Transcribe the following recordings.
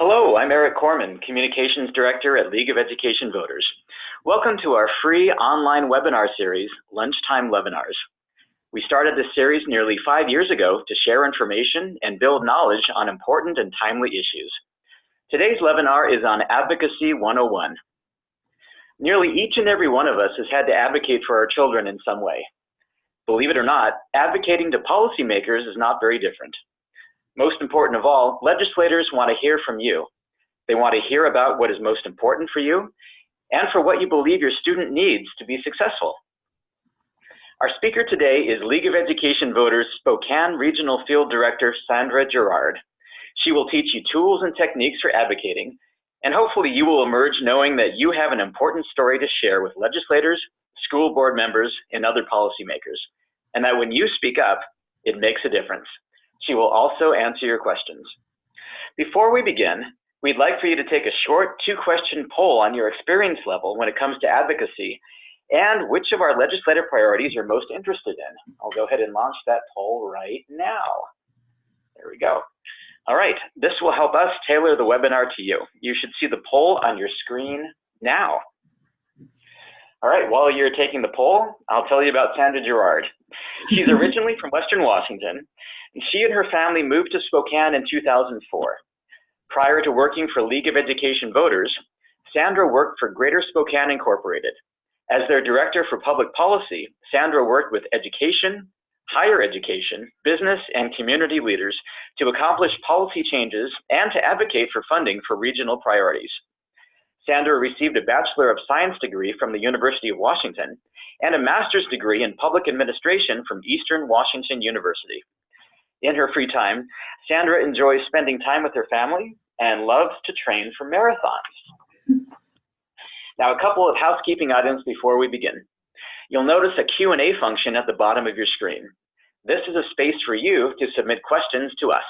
Hello, I'm Arik Korman, Communications Director at League of Education Voters. Welcome to our free online webinar series, Lunchtime LEVinars. We started this series nearly 5 years ago to share information and build knowledge on important and timely issues. Today's webinar is on Advocacy 101. Nearly each and every one of us has had to advocate for our children in some way. Believe it or not, advocating to policymakers is not very different. Most important of all, legislators want to hear from you. They want to hear about what is most important for you and for what you believe your student needs to be successful. Our speaker today is League of Education Voters Spokane Regional Field Director Sandra Jarrard. She will teach you tools and techniques for advocating, and hopefully you will emerge knowing that you have an important story to share with legislators, school board members, and other policymakers, and that when you speak up, it makes a difference. She will also answer your questions. Before we begin, we'd like for you to take a short 2-question poll on your experience level when it comes to advocacy and which of our legislative priorities you're most interested in. I'll go ahead and launch that poll right now. There we go. All right, this will help us tailor the webinar to you. You should see the poll on your screen now. All right, while you're taking the poll, I'll tell you about Sandra Jarrard. She's originally from Western Washington, and she and her family moved to Spokane in 2004. Prior to working for League of Education Voters, Sandra worked for Greater Spokane Incorporated. As their Director for Public Policy, Sandra worked with education, higher education, business, and community leaders to accomplish policy changes and to advocate for funding for regional priorities. Sandra received a Bachelor of Science degree from the University of Washington and a master's degree in public administration from Eastern Washington University. In her free time, Sandra enjoys spending time with her family and loves to train for marathons. Now, a couple of housekeeping items before we begin. You'll notice a Q&A function at the bottom of your screen. This is a space for you to submit questions to us.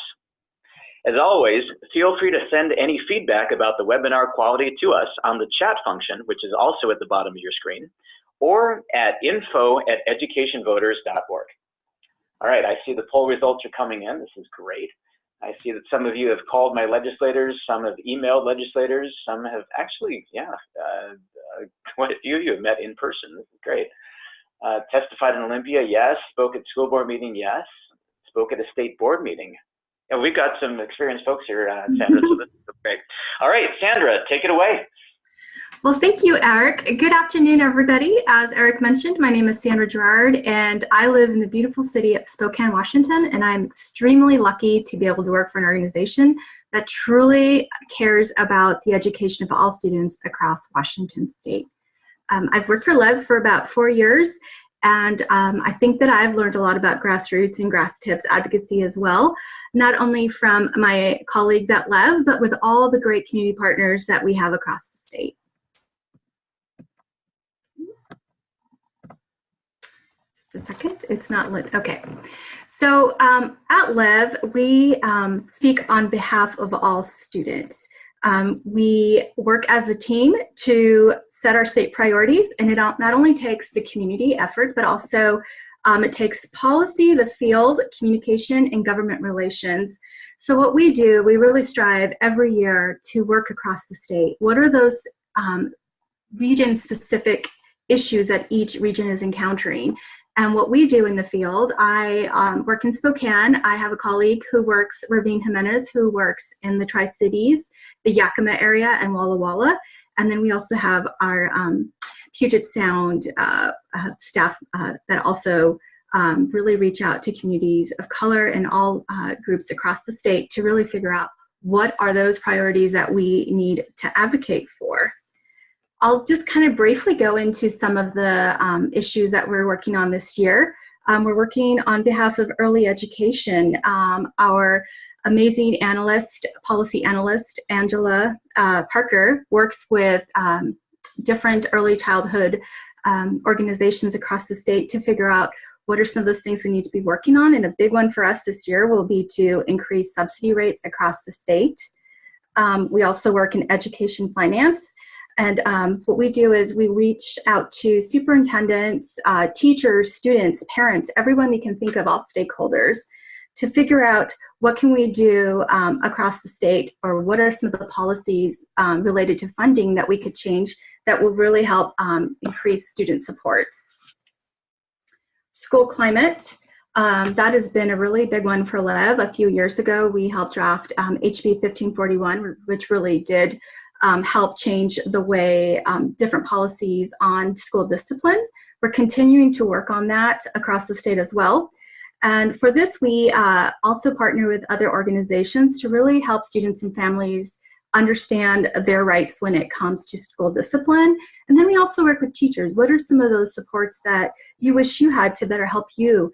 As always, feel free to send any feedback about the webinar quality to us on the chat function, which is also at the bottom of your screen, or at info@educationvoters.org. All right, I see the poll results are coming in. This is great. I see that some of you have called my legislators, some have emailed legislators, some have actually, quite a few of you have met in person. This is great. Testified in Olympia, yes. Spoke at school board meeting, yes. Spoke at a state board meeting. And we've got some experienced folks here, Sandra, so this is great. All right, Sandra, take it away. Well, thank you, Arik. Good afternoon, everybody. As Arik mentioned, my name is Sandra Jarrard, and I live in the beautiful city of Spokane, Washington, and I'm extremely lucky to be able to work for an organization that truly cares about the education of all students across Washington state. I've worked for LEV for about 4 years, and I think that I've learned a lot about grassroots and grass tips advocacy as well, not only from my colleagues at LEV, but with all the great community partners that we have across the state. Just a second, it's not lit. Okay, so at LEV, we speak on behalf of all students. We work as a team to set our state priorities, and it not only takes the community effort, but also it takes policy, the field, communication, and government relations. So what we do, we really strive every year to work across the state. What are those region-specific issues that each region is encountering? And what we do in the field, I work in Spokane. I have a colleague who works, Ravine Jimenez, who works in the Tri-Cities, the Yakima area, and Walla Walla. And then we also have our Puget Sound staff that also really reach out to communities of color and all groups across the state to really figure out what are those priorities that we need to advocate for. I'll just kind of briefly go into some of the issues that we're working on this year. We're working on behalf of early education. Our amazing analyst, policy analyst, Angela Parker, works with different early childhood organizations across the state to figure out what are some of those things we need to be working on. And a big one for us this year will be to increase subsidy rates across the state. We also work in education finance. And what we do is we reach out to superintendents, teachers, students, parents, everyone we can think of, all stakeholders, to figure out what can we do across the state, or what are some of the policies related to funding that we could change that will really help increase student supports. School climate, that has been a really big one for LEV. A few years ago, we helped draft HB 1541, which really did help change the way different policies on school discipline. We're continuing to work on that across the state as well. And for this, we also partner with other organizations to really help students and families understand their rights when it comes to school discipline. And then we also work with teachers. What are some of those supports that you wish you had to better help you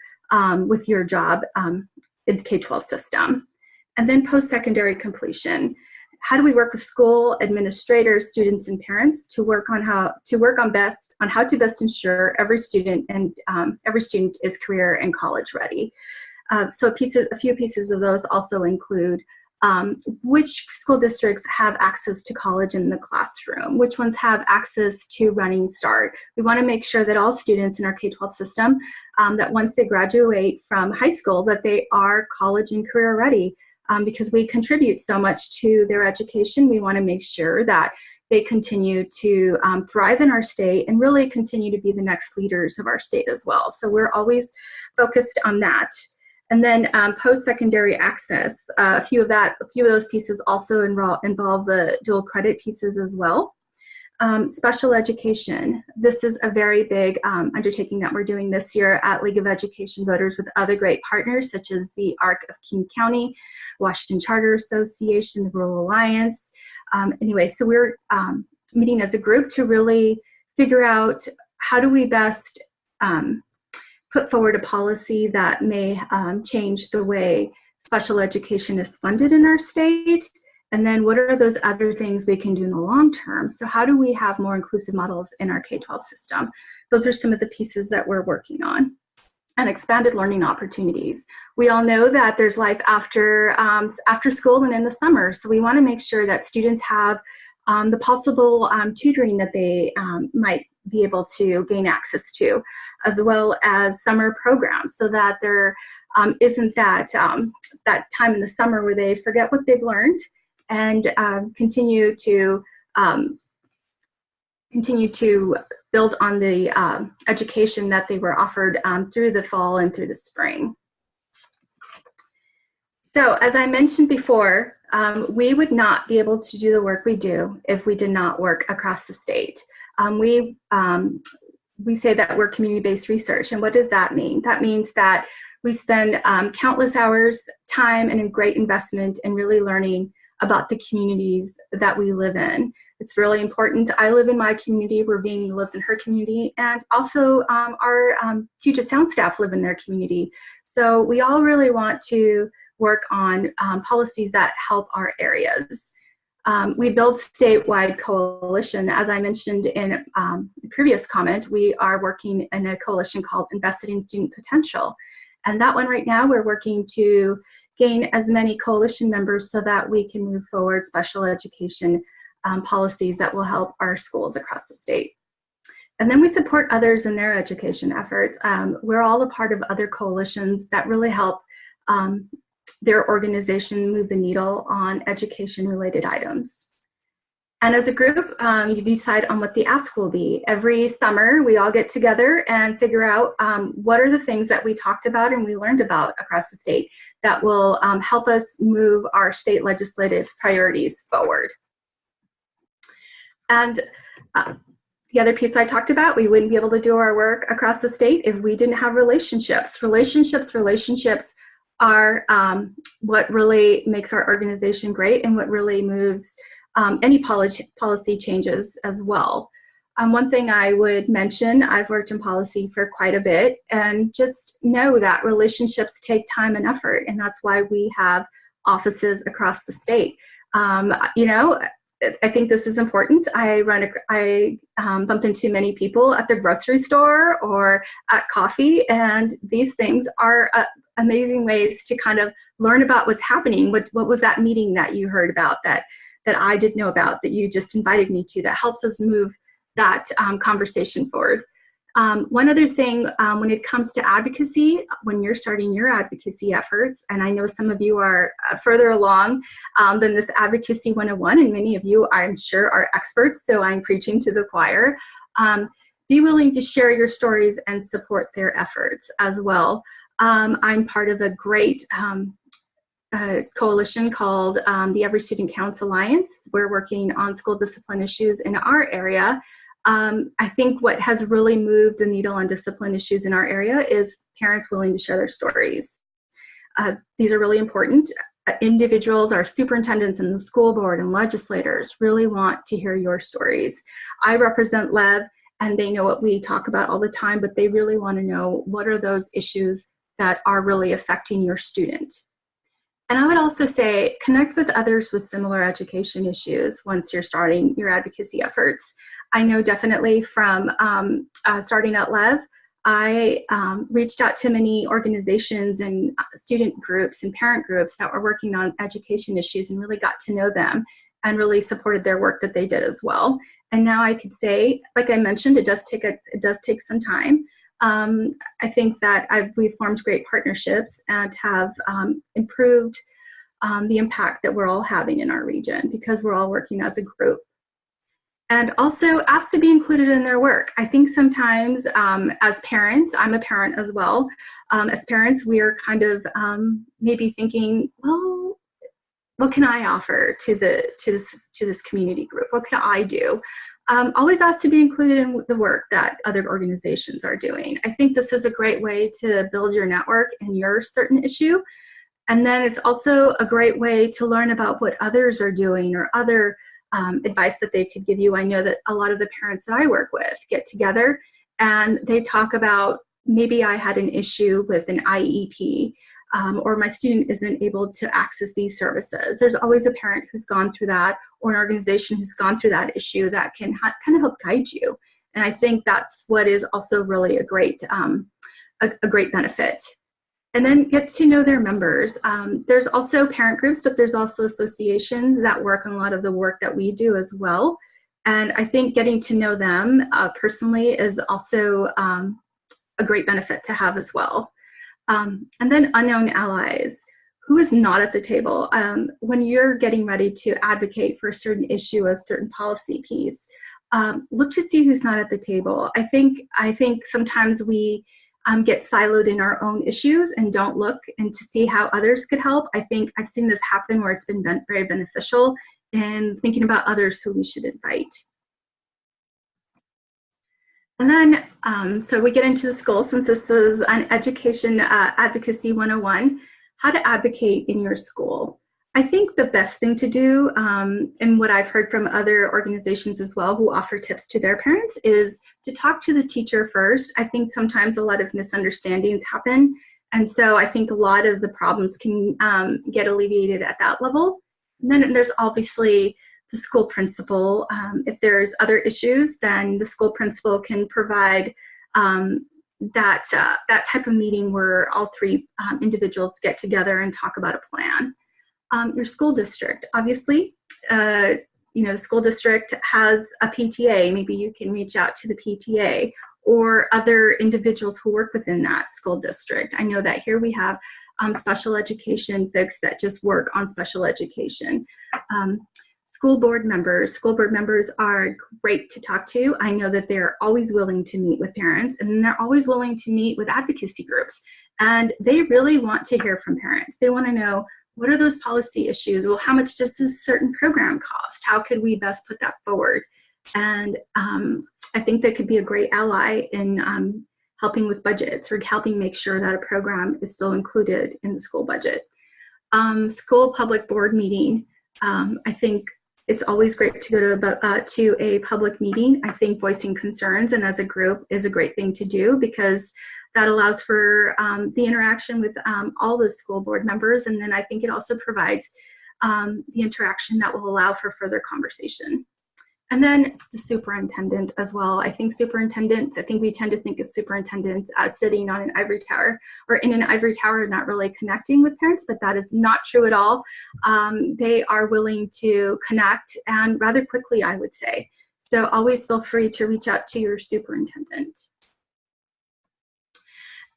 with your job in the K-12 system? And then post-secondary completion. How do we work with school administrators, students, and parents to work on how to best ensure every student is career and college ready? So a few pieces of those also include which school districts have access to college in the classroom, which ones have access to Running Start. We want to make sure that all students in our K-12 system, that once they graduate from high school, that they are college and career ready. Because we contribute so much to their education, we want to make sure that they continue to thrive in our state and really continue to be the next leaders of our state as well. So we're always focused on that. And then post-secondary access, a few of those pieces also involve the dual credit pieces as well. Special education. This is a very big undertaking that we're doing this year at League of Education Voters with other great partners such as the Arik of King County, Washington Charter Association, the Rural Alliance. Anyway, so we're meeting as a group to really figure out how do we best put forward a policy that may change the way special education is funded in our state. And then what are those other things we can do in the long term? So how do we have more inclusive models in our K-12 system? Those are some of the pieces that we're working on. And expanded learning opportunities. We all know that there's life after school and in the summer. So we want to make sure that students have the possible tutoring that they might be able to gain access to, as well as summer programs, so that there isn't that time in the summer where they forget what they've learned and continue to build on the education that they were offered through the fall and through the spring. So as I mentioned before, we would not be able to do the work we do if we did not work across the state. We say that we're community-based research, and what does that mean? That means that we spend countless hours, time, and a great investment in really learning about the communities that we live in. It's really important. I live in my community, Ravine lives in her community, and also our Puget Sound staff live in their community. So we all really want to work on policies that help our areas. We build statewide coalition. As I mentioned in a previous comment, we are working in a coalition called Invested in Student Potential. And that one right now, we're working to gain as many coalition members so that we can move forward special education policies that will help our schools across the state. And then we support others in their education efforts. We're all a part of other coalitions that really help their organization move the needle on education-related items. And as a group, you decide on what the ask will be. Every summer, we all get together and figure out what are the things that we talked about and we learned about across the state that will help us move our state legislative priorities forward. And the other piece I talked about, we wouldn't be able to do our work across the state if we didn't have relationships. Relationships are what really makes our organization great and what really moves any policy changes as well. One thing I would mention, I've worked in policy for quite a bit, and just know that relationships take time and effort, and that's why we have offices across the state. You know, I think this is important. I bump into many people at the grocery store or at coffee, and these things are amazing ways to kind of learn about what's happening. What was that meeting that you heard about that I didn't know about, that you just invited me to, that helps us move that conversation forward. One other thing, when it comes to advocacy, when you're starting your advocacy efforts, and I know some of you are further along than this Advocacy 101, and many of you, I'm sure, are experts, so I'm preaching to the choir. Be willing to share your stories and support their efforts as well. I'm part of a great coalition called the Every Student Counts Alliance. We're working on school discipline issues in our area. I think what has really moved the needle on discipline issues in our area is parents willing to share their stories. These are really important. Individuals, our superintendents and the school board and legislators really want to hear your stories. I represent LEV, and they know what we talk about all the time, but they really want to know what are those issues that are really affecting your student. And I would also say connect with others with similar education issues once you're starting your advocacy efforts. I know definitely from starting at LEV, I reached out to many organizations and student groups and parent groups that were working on education issues and really got to know them and really supported their work that they did as well. And now I could say, like I mentioned, it does take some time. I think that we've formed great partnerships and have improved the impact that we're all having in our region because we're all working as a group. And also ask to be included in their work. I think sometimes as parents, I'm a parent as well, as parents we are kind of maybe thinking, well, what can I offer to this community group? What can I do? Always ask to be included in the work that other organizations are doing. I think this is a great way to build your network in your certain issue. And then it's also a great way to learn about what others are doing or other advice that they could give you. I know that a lot of the parents that I work with get together and they talk about, maybe I had an issue with an IEP or my student isn't able to access these services. There's always a parent who's gone through that or an organization who's gone through that issue that can kind of help guide you. And I think that's what is also really a great benefit. And then get to know their members. There's also parent groups, but there's also associations that work on a lot of the work that we do as well. And I think getting to know them personally is also a great benefit to have as well. And then unknown allies. Who is not at the table? When you're getting ready to advocate for a certain issue, a certain policy piece, look to see who's not at the table. I think sometimes we get siloed in our own issues and don't look and to see how others could help. I think I've seen this happen where it's been very beneficial in thinking about others who we should invite. And then, so we get into the school, since this is an education advocacy 101, how to advocate in your school. I think the best thing to do, and what I've heard from other organizations as well who offer tips to their parents, is to talk to the teacher first. I think sometimes a lot of misunderstandings happen. And so I think a lot of the problems can get alleviated at that level. And then there's obviously the school principal. If there's other issues, then the school principal can provide that type of meeting where all three individuals get together and talk about a plan. Your school district, obviously, the school district has a PTA. Maybe you can reach out to the PTA or other individuals who work within that school district. I know that here we have special education folks that just work on special education. School board members are great to talk to. I know that they're always willing to meet with parents, and they're always willing to meet with advocacy groups. And they really want to hear from parents. They want to know, what are those policy issues? Well, how much does this certain program cost? How could we best put that forward? And I think that could be a great ally in helping with budgets or helping make sure that a program is still included in the school budget. School public board meeting. I think it's always great to go to a public meeting. I think voicing concerns and as a group is a great thing to do because that allows for the interaction with all the school board members. And then I think it also provides the interaction that will allow for further conversation. And then the superintendent as well. I think we tend to think of superintendents as sitting on an ivory tower or in an ivory tower, not really connecting with parents, but that is not true at all. They are willing to connect, and rather quickly, I would say. So always feel free to reach out to your superintendent.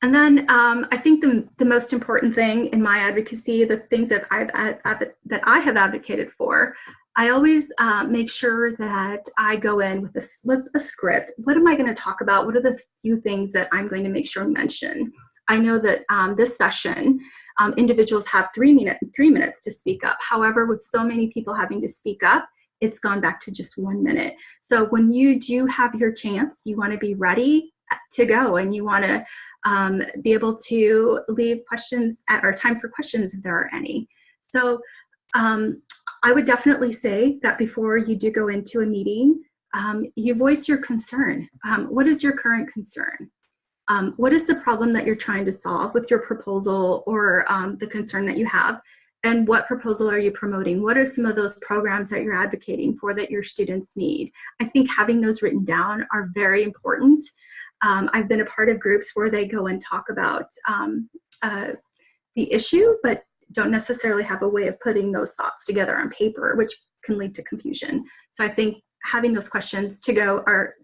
And then I think the most important thing in my advocacy, the things that I have advocated for, I always make sure that I go in with a script. What am I going to talk about? What are the few things that I'm going to make sure to mention? I know that this session, individuals have 3 minutes to speak up. However, with so many people having to speak up, it's gone back to just 1 minute. So when you do have your chance, you want to be ready to go, and you want to be able to leave questions or time for questions if there are any. So I would definitely say that before you do go into a meeting, you voice your concern. What is your current concern? What is the problem that you're trying to solve with your proposal or the concern that you have? And what proposal are you promoting? What are some of those programs that you're advocating for that your students need? I think having those written down are very important. I've been a part of groups where they go and talk about the issue, but don't necessarily have a way of putting those thoughts together on paper, which can lead to confusion. So I think having those questions to go are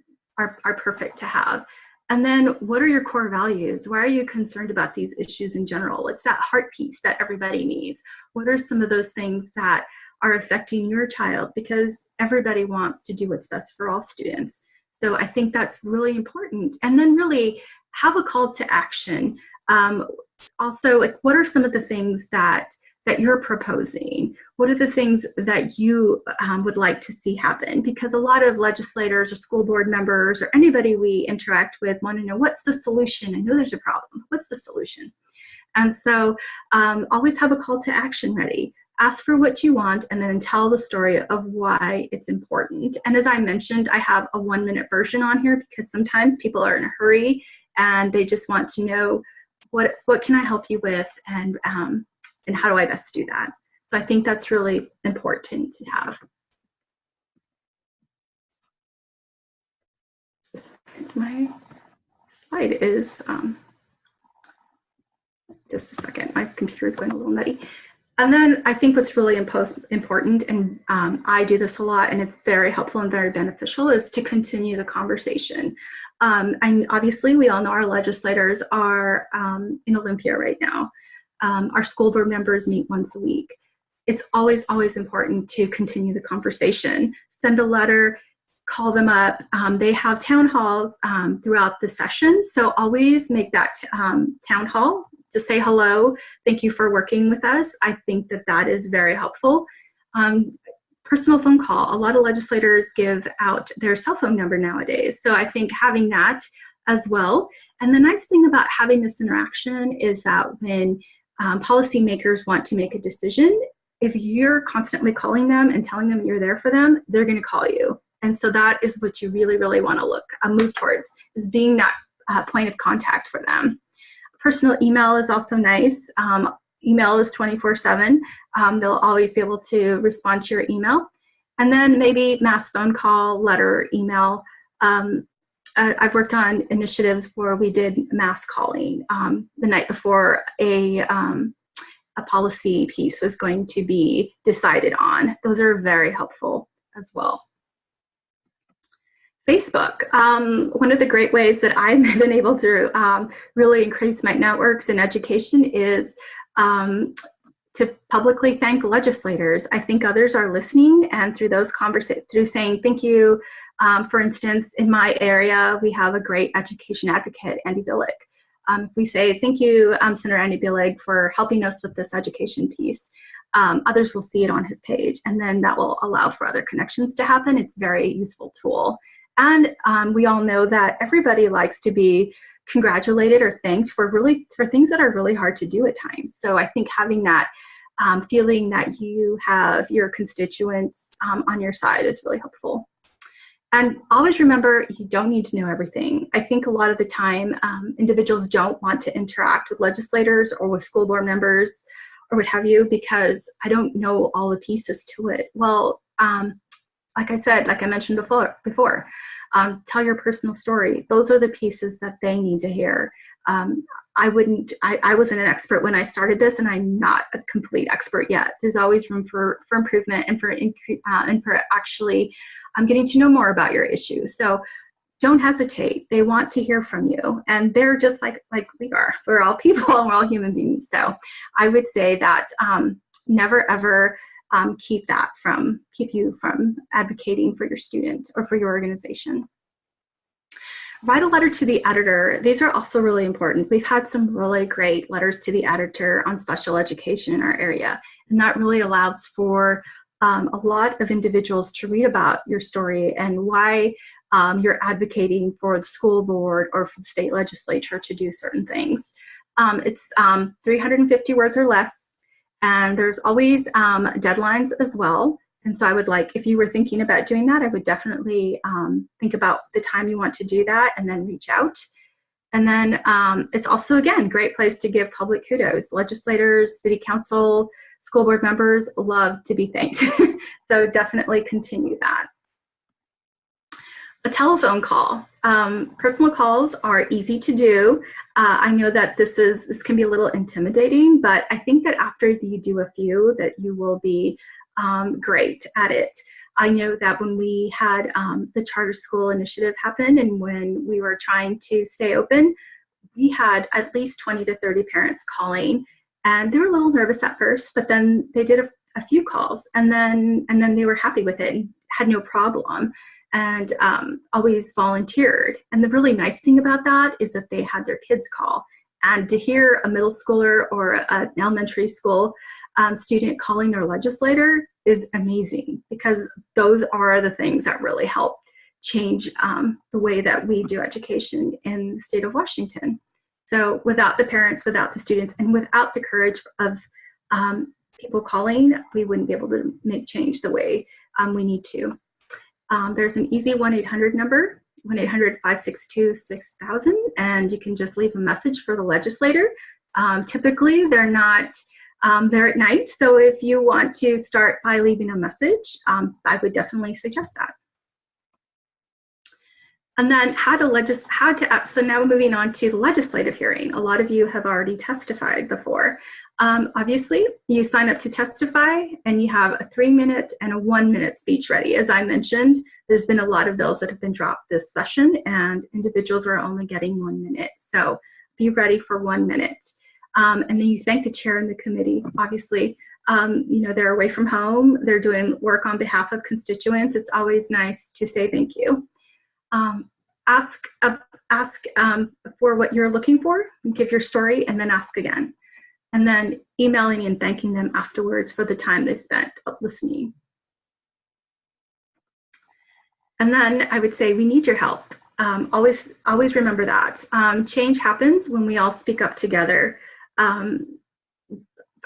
perfect to have. And then what are your core values? Why are you concerned about these issues in general? It's that heart piece that everybody needs. What are some of those things that are affecting your child? Because everybody wants to do what's best for all students. So I think that's really important. And then really have a call to action. Also, like, what are some of the things that you're proposing? What are the things that you would like to see happen? Because a lot of legislators or school board members or anybody we interact with want to know, what's the solution? I know there's a problem. What's the solution? And so always have a call to action ready. Ask for what you want and then tell the story of why it's important. And as I mentioned, I have a 1 minute version on here because sometimes people are in a hurry and they just want to know, what can I help you with, and how do I best do that? So I think that's really important to have. My slide is, just a second, my computer is going a little nutty. And then I think what's really important, and I do this a lot, and it's very helpful and very beneficial, is to continue the conversation. And obviously, we all know our legislators are in Olympia right now. Our school board members meet once a week. It's always, always important to continue the conversation. Send a letter, call them up. They have town halls throughout the session, so always make that town hall to say hello, thank you for working with us. I think that that is very helpful. Personal phone call. A lot of legislators give out their cell phone number nowadays. So I think having that as well. And the nice thing about having this interaction is that when policymakers want to make a decision, if you're constantly calling them and telling them you're there for them, they're going to call you. And so that is what you really, really want to move towards, is being that point of contact for them. Personal email is also nice. Email is 24/7. They'll always be able to respond to your email. And then maybe mass phone call, letter, email. I've worked on initiatives where we did mass calling the night before a policy piece was going to be decided on. Those are very helpful as well. Facebook. One of the great ways that I've been able to really increase my networks in education is to publicly thank legislators. I think others are listening, and through those conversations, through saying thank you. For instance, in my area, we have a great education advocate, Andy Billig. We say thank you, Senator Andy Billig, for helping us with this education piece. Others will see it on his page, and then that will allow for other connections to happen. It's a very useful tool. And we all know that everybody likes to be congratulated or thanked for things that are really hard to do at times. So I think having that feeling that you have your constituents on your side is really helpful. And always remember, you don't need to know everything. I think a lot of the time, individuals don't want to interact with legislators or with school board members or what have you, because I don't know all the pieces to it. Well, like I said, like I mentioned before, tell your personal story. Those are the pieces that they need to hear. I wasn't an expert when I started this, and I'm not a complete expert yet. There's always room for improvement and for actually getting to know more about your issues. So don't hesitate. They want to hear from you, and they're just like we are. We're all people and we're all human beings. So I would say that never ever keep you from advocating for your student or for your organization. Write a letter to the editor. These are also really important. We've had some really great letters to the editor on special education in our area, and that really allows for a lot of individuals to read about your story and why you're advocating for the school board or for the state legislature to do certain things. It's 350 words or less, and there's always deadlines as well. And so I would if you were thinking about doing that, I would definitely think about the time you want to do that and then reach out. And then it's also, again, great place to give public kudos. Legislators, city council, school board members love to be thanked. So definitely continue that. A telephone call. Personal calls are easy to do. I know that this can be a little intimidating, but I think that after you do a few, that you will be great at it. I know that when we had the charter school initiative happen and when we were trying to stay open, we had at least 20 to 30 parents calling, and they were a little nervous at first, but then they did a few calls, and then they were happy with it and had no problem, and always volunteered. And the really nice thing about that is that they had their kids call, and to hear a middle schooler or an elementary school student calling their legislator is amazing, because those are the things that really help change the way that we do education in the state of Washington. So without the parents, without the students, and without the courage of people calling, we wouldn't be able to make change the way we need to. There's an easy 1-800 number, 1-800-562-6000, and you can just leave a message for the legislator. Typically, they're not there at night, so if you want to start by leaving a message, I would definitely suggest that. And then so now moving on to the legislative hearing. A lot of you have already testified before. Obviously, you sign up to testify and you have a 3-minute and a 1-minute speech ready. As I mentioned, there's been a lot of bills that have been dropped this session and individuals are only getting 1 minute. So be ready for 1 minute. And then you thank the chair and the committee. Obviously, they're away from home. They're doing work on behalf of constituents. It's always nice to say thank you. Ask for what you're looking for, give your story, and then ask again. And then emailing and thanking them afterwards for the time they spent listening. And then I would say we need your help. Always remember that. Change happens when we all speak up together.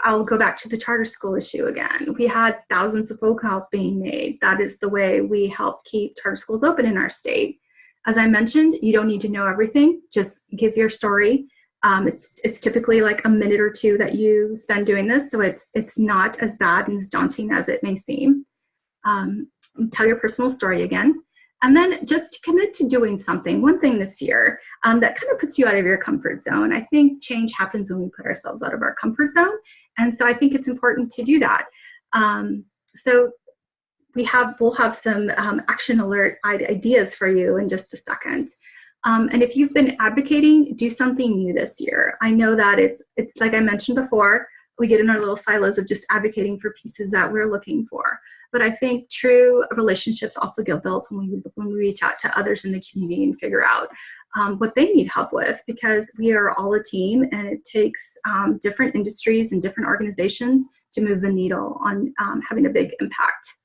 I'll go back to the charter school issue again. We had thousands of phone calls being made. That is the way we helped keep charter schools open in our state. As I mentioned, you don't need to know everything. Just give your story. It's typically like a minute or two that you spend doing this, so it's not as bad and as daunting as it may seem. Tell your personal story again. And then just commit to doing something. One thing this year that kind of puts you out of your comfort zone. I think change happens when we put ourselves out of our comfort zone. And so I think it's important to do that. So we'll have some action alert ideas for you in just a second. And if you've been advocating, do something new this year. I know that it's like I mentioned before, we get in our little silos of just advocating for pieces that we're looking for. But I think true relationships also get built when we reach out to others in the community and figure out what they need help with, because we are all a team and it takes different industries and different organizations to move the needle on having a big impact.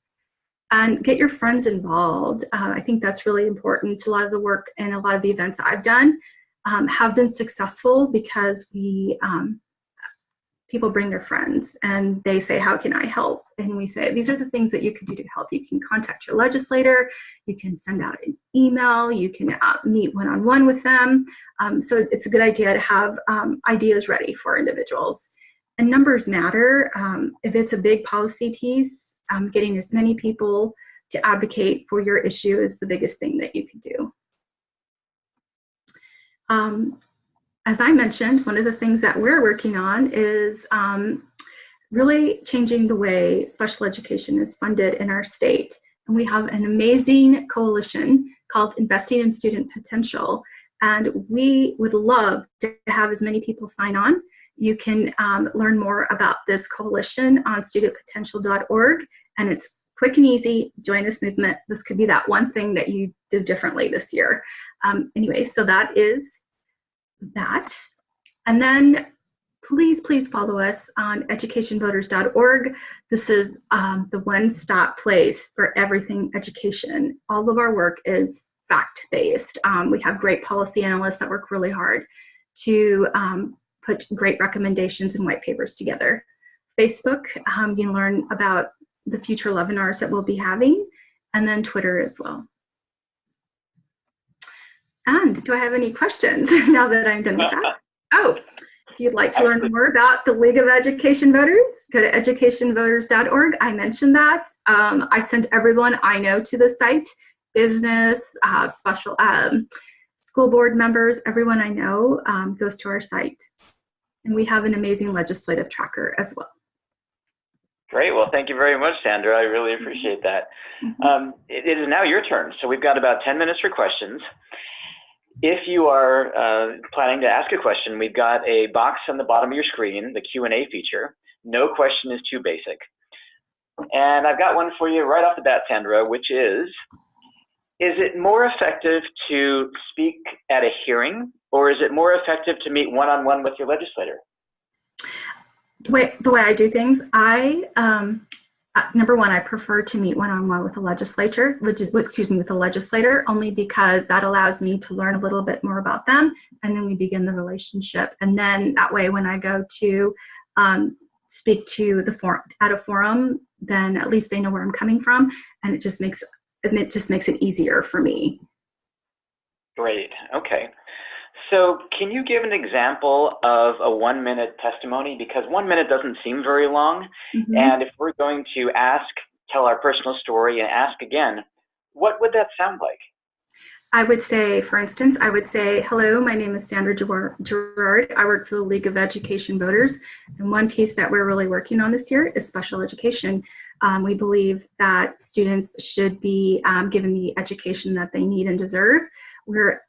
And get your friends involved. I think that's really important. A lot of the work and a lot of the events I've done have been successful because people bring their friends and they say, how can I help? And we say, these are the things that you can do to help. You can contact your legislator, you can send out an email, you can meet one-on-one with them. So it's a good idea to have ideas ready for individuals. And numbers matter. If it's a big policy piece, getting as many people to advocate for your issue is the biggest thing that you can do. As I mentioned, one of the things that we're working on is really changing the way special education is funded in our state. And we have an amazing coalition called Investing in Student Potential. And we would love to have as many people sign on. You can learn more about this coalition on studentpotential.org, and it's quick and easy. Join this movement. This could be that one thing that you do differently this year. Anyway, so that is that. And then please follow us on educationvoters.org. This is the one-stop place for everything education. All of our work is fact-based. We have great policy analysts that work really hard to put great recommendations and white papers together. Facebook, you can learn about the future LEVinars that we'll be having, and then Twitter as well. And do I have any questions now that I'm done with that? Oh, if you'd like to learn more about the League of Education Voters, go to educationvoters.org. I mentioned that. I sent everyone I know to the site, business, special school board members, everyone I know goes to our site. And we have an amazing legislative tracker as well. Great. Well, thank you very much, Sandra. I really appreciate that. It is now your turn. So we've got about 10 minutes for questions. If you are planning to ask a question, we've got a box on the bottom of your screen, the Q&A feature. No question is too basic. And I've got one for you right off the bat, Sandra, which is it more effective to speak at a hearing, or is it more effective to meet one-on-one with your legislator? The way I do things, number one, I prefer to meet one-on-one with the legislator, with the legislator, only because that allows me to learn a little bit more about them, and then we begin the relationship. And then that way, when I go to speak to the forum at a forum, then at least they know where I'm coming from, and it just makes it easier for me. Great. Okay. So can you give an example of a 1-minute testimony? Because 1 minute doesn't seem very long. And if we're going to tell our personal story and ask again, what would that sound like? I would say, for instance, hello, my name is Sandra Jarrard. I work for the League of Education Voters. And one piece that we're really working on this year is special education. We believe that students should be given the education that they need and deserve. We're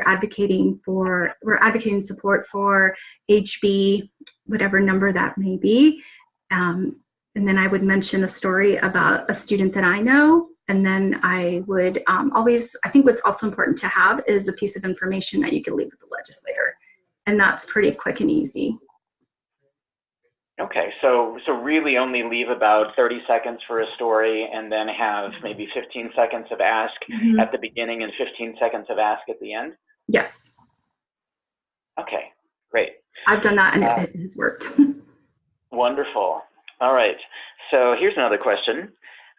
advocating support for HB, whatever number that may be. And then I would mention a story about a student that I know. And then I would I think what's also important to have is a piece of information that you can leave with the legislator. And that's pretty quick and easy. Okay, so really only leave about 30 seconds for a story, and then have maybe 15 seconds of ask at the beginning and 15 seconds of ask at the end? Yes. Okay, great. I've done that, and it has worked. Wonderful. All right, so here's another question.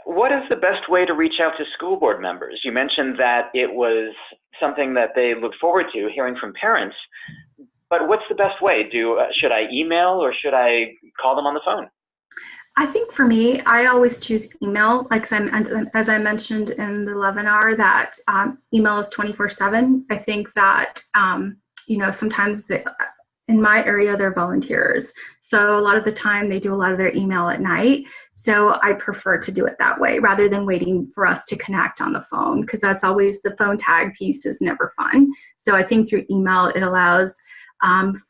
What is the best way to reach out to school board members? You mentioned that it was something that they look forward to, hearing from parents. But what's the best way? Should I email, or should I call them on the phone? I think for me, I always choose email. Like as I mentioned in the LEVinar, that email is 24/7. I think that sometimes in my area they're volunteers, so a lot of the time they do a lot of their email at night. So I prefer to do it that way rather than waiting for us to connect on the phone, because that's always, the phone tag piece is never fun. So I think through email it allows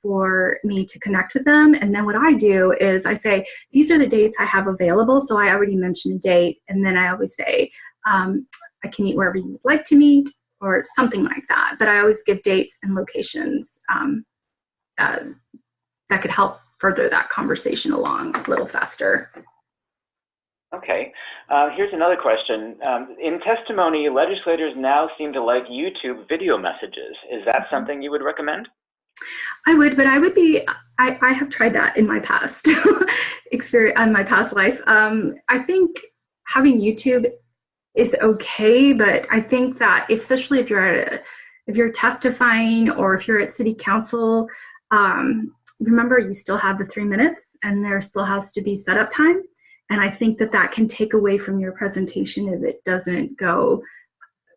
for me to connect with them. And then what I do is I say, these are the dates I have available. So I already mentioned a date. And then I always say, I can meet wherever you would like to meet, or something like that. But I always give dates and locations that could help further that conversation along a little faster. Okay. Here's another question. In testimony, legislators now seem to like YouTube video messages. Is that something you would recommend? I would, but I have tried that in my past experience, in my past life. I think having YouTube is okay, but I think that especially if you're testifying, or if you're at city council, remember you still have the 3 minutes, and there still has to be setup time. And I think that can take away from your presentation if it doesn't go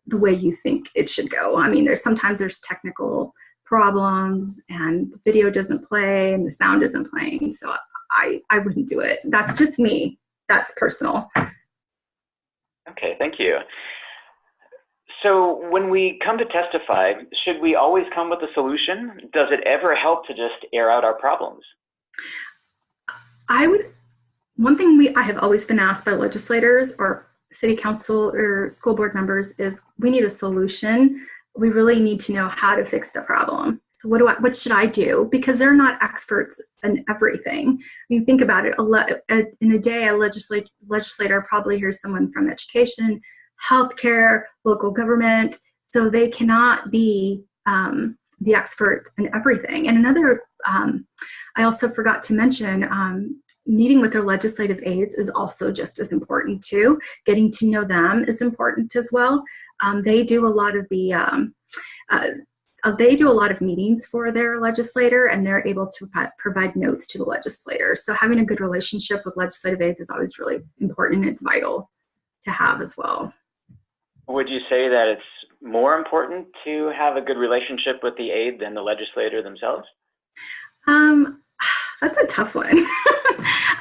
the way you think it should go. I mean, sometimes there's technical problems, and the video doesn't play and the sound isn't playing. So I wouldn't do it. That's just me. That's personal. Okay, thank you. So when we come to testify, should we always come with a solution? Does it ever help to just air out our problems? One thing I have always been asked by legislators or city council or school board members is, we need a solution. We really need to know how to fix the problem. So what should I do? Because they're not experts in everything. I mean, think about it. In a day, a legislator probably hears someone from education, healthcare, local government. So they cannot be the expert in everything. And another, I also forgot to mention, meeting with their legislative aides is also just as important too. Getting to know them is important as well. They do a lot of meetings for their legislator, and they're able to provide notes to the legislator. So having a good relationship with legislative aides is always really important, and it's vital to have as well. Would you say that it's more important to have a good relationship with the aide than the legislator themselves? That's a tough one.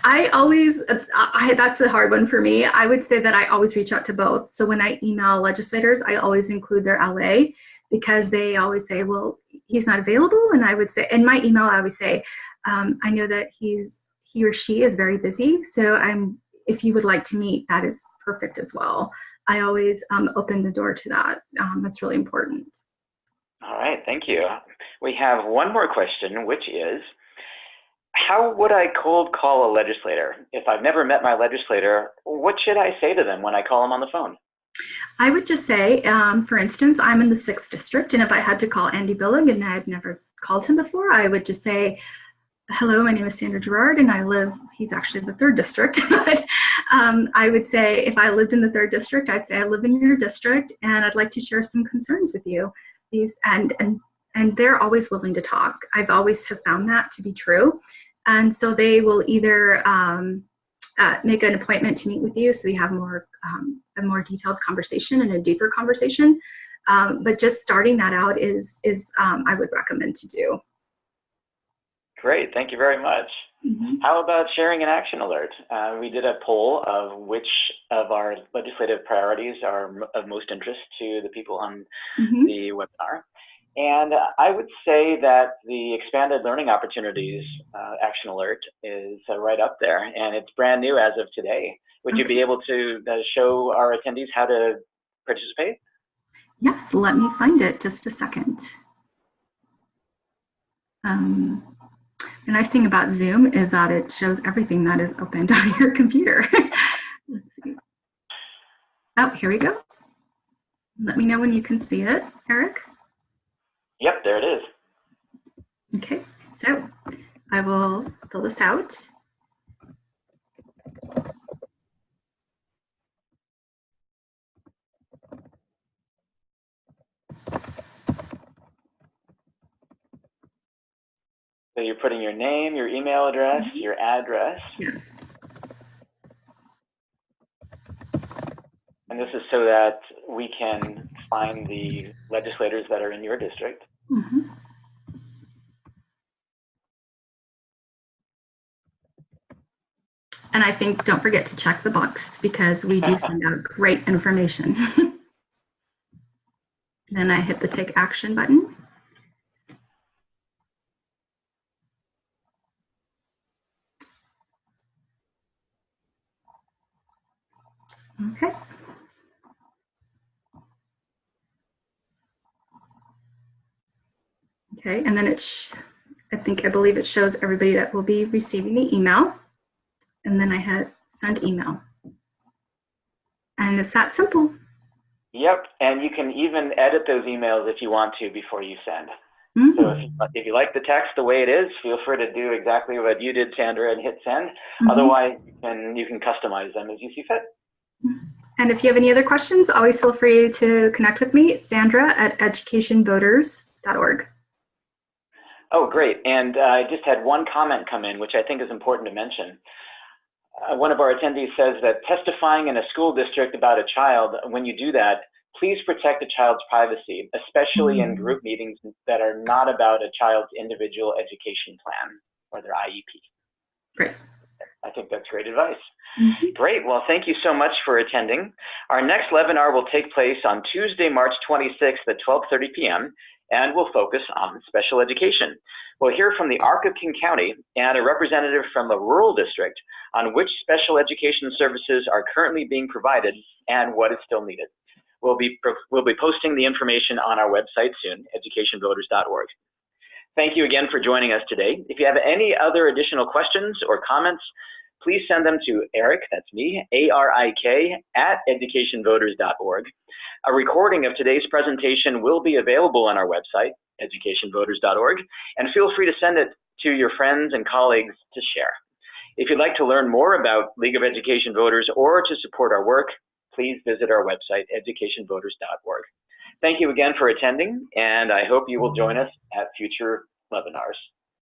That's a hard one for me. I would say that I always reach out to both. So when I email legislators, I always include their LA, because they always say, well, he's not available. And I would say, in my email, I would say, I know that he or she is very busy. So if you would like to meet, that is perfect as well. I always open the door to that. That's really important. All right, thank you. We have one more question, which is, how would I cold call a legislator? If I've never met my legislator, what should I say to them when I call them on the phone? I would just say, for instance, I'm in the 6th district, and if I had to call Andy Billig and I'd never called him before, I would just say, hello, my name is Sandra Jarrard, and he's actually the 3rd district, but I would say, if I lived in the 3rd district, I'd say I live in your district, and I'd like to share some concerns with you. And they're always willing to talk. I've always have found that to be true. And so they will either make an appointment to meet with you, so you have a more detailed conversation and a deeper conversation. But just starting that out is I would recommend to do. Great, thank you very much. Mm-hmm. How about sharing an action alert? We did a poll of which of our legislative priorities are of most interest to the people on the webinar. And I would say that the expanded learning opportunities action alert is right up there, and it's brand new as of today. Would you be able to show our attendees how to participate? Yes, let me find it just a second. The nice thing about Zoom is that it shows everything that is opened on your computer. Let's see. Oh, here we go. Let me know when you can see it, Arik. Yep, there it is. Okay, so I will fill this out. So you're putting your name, your email address, your address. Yes. And this is so that we can find the legislators that are in your district. And I think don't forget to check the box, because we do send out great information. Then I hit the take action button. Okay. Okay, and then I believe it shows everybody that will be receiving the email. And then I hit send email. And it's that simple. Yep, and you can even edit those emails if you want to before you send. So if you like the text the way it is, feel free to do exactly what you did, Sandra, and hit send. Otherwise, you can customize them as you see fit. And if you have any other questions, always feel free to connect with me, Sandra at educationvoters.org. Oh, great. And I just had one comment come in, which I think is important to mention. One of our attendees says that testifying in a school district about a child, when you do that, please protect a child's privacy, especially in group meetings that are not about a child's individual education plan or their IEP. Great. I think that's great advice. Great. Well, thank you so much for attending. Our next webinar will take place on Tuesday, March 26th at 12:30 p.m. and will focus on special education. We'll hear from the Arik of King County and a representative from a rural district on which special education services are currently being provided and what is still needed. We'll be posting the information on our website soon, educationvoters.org. Thank you again for joining us today. If you have any other additional questions or comments, please send them to Arik, that's me, A-R-I-K, @educationvoters.org. A recording of today's presentation will be available on our website, educationvoters.org, and feel free to send it to your friends and colleagues to share. If you'd like to learn more about League of Education Voters or to support our work, please visit our website, educationvoters.org. Thank you again for attending, and I hope you will join us at future webinars.